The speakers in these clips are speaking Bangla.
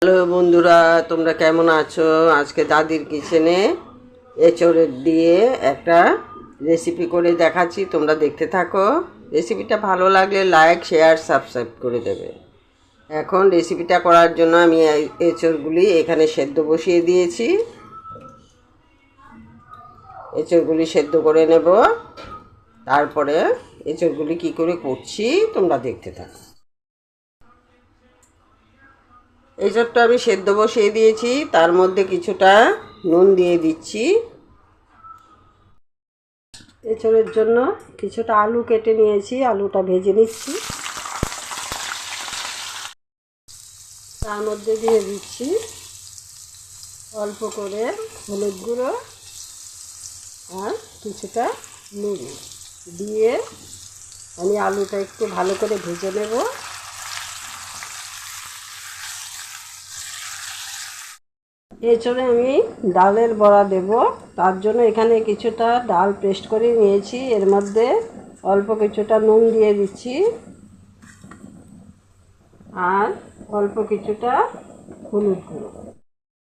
হ্যালো বন্ধুরা, তোমরা কেমন আছো? আজকে দাদির কিচেনে এঁচড় দিয়ে একটা রেসিপি করে দেখাচ্ছি, তোমরা দেখতে থাকো। রেসিপিটা ভালো লাগলে লাইক, শেয়ার, সাবস্ক্রাইব করে দেবে। এখন রেসিপিটা করার জন্য আমি এঁচড়গুলি এখানে সেদ্ধ বসিয়ে দিয়েছি। এঁচড়গুলি সেদ্ধ করে নেব, তারপরে এঁচড়গুলি কী করে করছি তোমরা দেখতে থাকো। এঁচড়টা আমি সেদ্ধ বসিয়ে দিয়েছি, তার মধ্যে কিছুটা নুন দিয়ে দিচ্ছি। এঁচড়ের জন্য কিছুটা আলু কেটে নিয়েছি, আলুটা ভেজে নিচ্ছি। তার মধ্যে দিয়ে দিচ্ছি অল্প করে হলুদ গুঁড়ো আর কিছুটা নুন দিয়ে আমি আলুটা একটু ভালো করে ভেজে নেব। এঁচড়ে আমি ডালের বড়া দেব, তার জন্য এখানে কিছুটা ডাল পেস্ট করে নিয়েছি। এর মধ্যে অল্প কিছুটা নুন দিয়ে দিচ্ছি আর অল্প কিছুটা হলুদ গুঁড়ো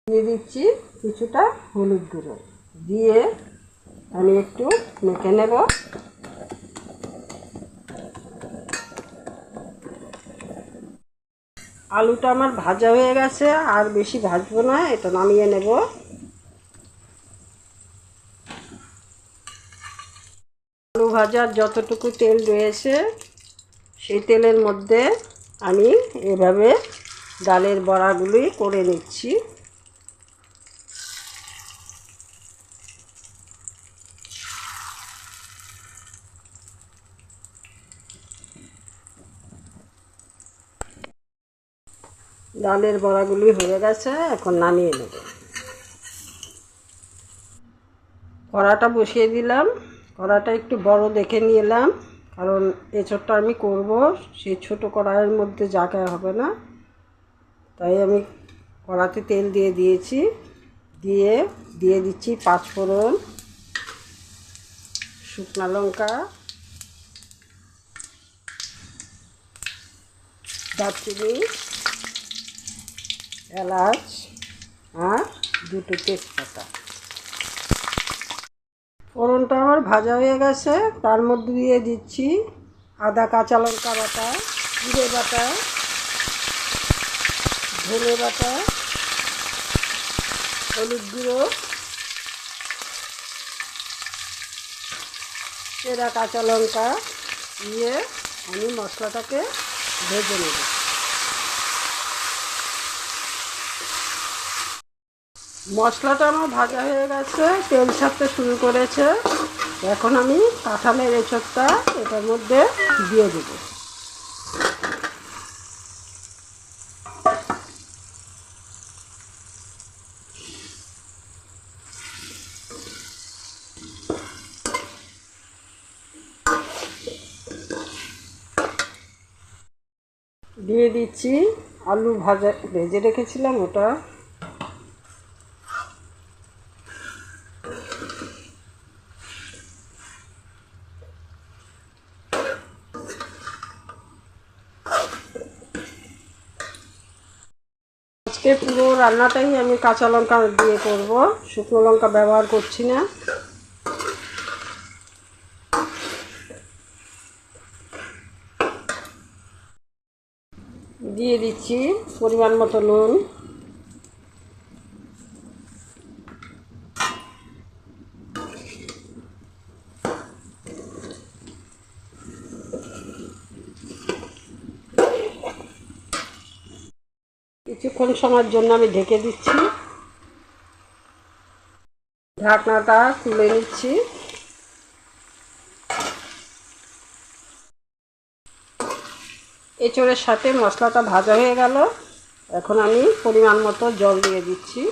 দিয়ে দিচ্ছি। কিছুটা হলুদ গুঁড়ো দিয়ে আমি একটু মেখে নেব। আলুটা আমার ভাজা হয়ে গেছে, আর বেশি ভাজবো না, এটা নামিয়ে নেব। আলু ভাজার যতটুকু তেল রয়েছে সেই তেলের মধ্যে আমি এভাবে ডালের বড়াগুলি করে নিচ্ছি। ডালের বড়াগুলি হয়ে গেছে, এখন নামিয়ে নেব। কড়াটা বসিয়ে দিলাম। কড়াটা একটু বড় দেখে নিলাম, কারণ এঁচড়টা আমি করব, সেই ছোট কড়াইয়ের মধ্যে জায়গা হবে না, তাই আমি কড়াতে তেল দিয়ে দিয়েছি। দিয়ে দিচ্ছি পাঁচফোড়ন, শুকনো লঙ্কা, দারচিনি, এলাচ আর দুটো তেজপাতা। ফোড়নটা আমার ভাজা হয়ে গেছে, তার মধ্যে দিয়ে দিচ্ছি আদা কাঁচা লঙ্কা বাটা, জিরে বাটা, ধনে বাটা, হলুদ গুঁড়ো, চেরা কাঁচা লঙ্কা দিয়ে আমি মশলাটাকে ভেজে নেব। মশলাটা আমার ভাজা হয়ে গেছে, তেল ছাড়তে শুরু করেছে। এখন আমি কাঁঠালের এঁচড়টা এটার মধ্যে দিয়ে দেব। দিয়ে দিচ্ছি আলু ভেজে রেখেছিলাম ওটা। আজকে পুরো রান্নাটাই আমি কাঁচা লঙ্কা দিয়ে করব, শুকনো লঙ্কা ব্যবহার করছি না। দিয়ে দিচ্ছি পরিমাণ মতো নুন, কিছুক্ষণ সময়ের জন্য আমি ঢেকে দিচ্ছি। ঢাকনাটা তুলে নিচ্ছি। এঁচড়ের সাথে মশলাটা ভাজা হয়ে গেল, এখন আমি পরিমাণ মতো জল দিয়ে দিচ্ছি।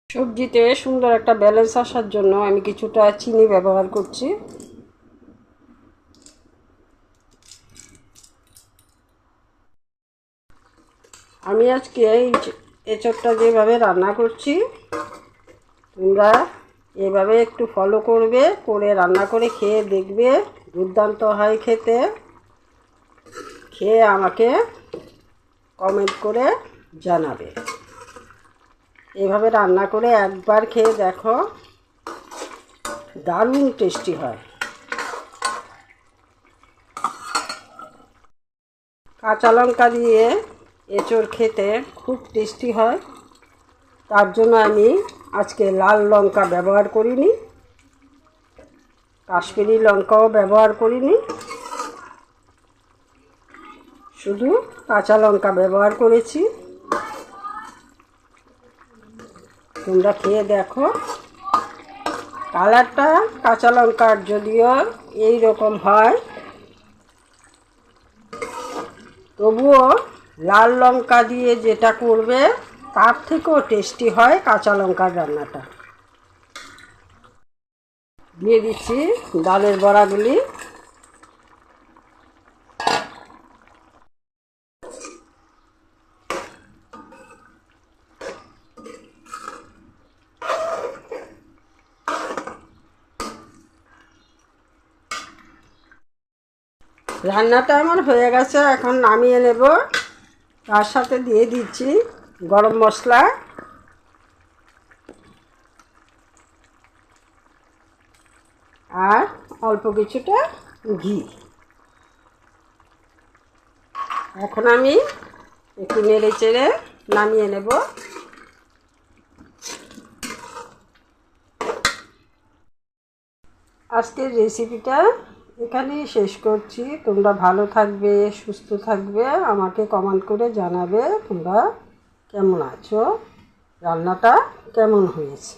সবজিতে সুন্দর একটা ব্যালেন্স আসার জন্য আমি কিছুটা চিনি ব্যবহার করছি। আমি আজকে এই এঁচোড়টা যেভাবে রান্না করছি তোমরা এভাবে একটু ফলো করবে, করে রান্না করে খেয়ে দেখবে, দুর্দান্ত হয় খেতে। খেয়ে আমাকে কমেন্ট করে জানাবে। এভাবে রান্না করে একবার খেয়ে দেখো, দারুণ টেস্টি হয়। কাঁচা লঙ্কা দিয়ে এঁচোড় খেতে খুব টেস্টি হয়। তার জন্য আমি আজকে লাল লঙ্কা ব্যবহার করিনি, কাশ্মীরি লঙ্কাও ব্যবহার করিনি, শুধু কাঁচা লঙ্কা ব্যবহার করেছি। তোমরা খেয়ে দেখো, কালারটা কাঁচা লঙ্কার যদিও এই রকম হয়, তবুও লাল লঙ্কা দিয়ে যেটা করবে তার থেকেও টেস্টি হয় কাঁচা লঙ্কার রান্নাটা। দিয়ে দিচ্ছি ডালের বড়াগুলি। রান্নাটা আমার হয়ে গেছে, এখন নামিয়ে নেব। তার সাথে দিয়ে দিচ্ছি গরম মশলা আর অল্প কিছুটা ঘি। এখন আমি একটু নেড়ে চেড়ে নামিয়ে নেব। আজকের রেসিপিটা এখানেই শেষ করছি। তোমরা ভালো থাকবে, সুস্থ থাকবে, আমাকে কমেন্ট করে জানাবে তোমরা কেমন আছো, রান্নাটা কেমন হয়েছে।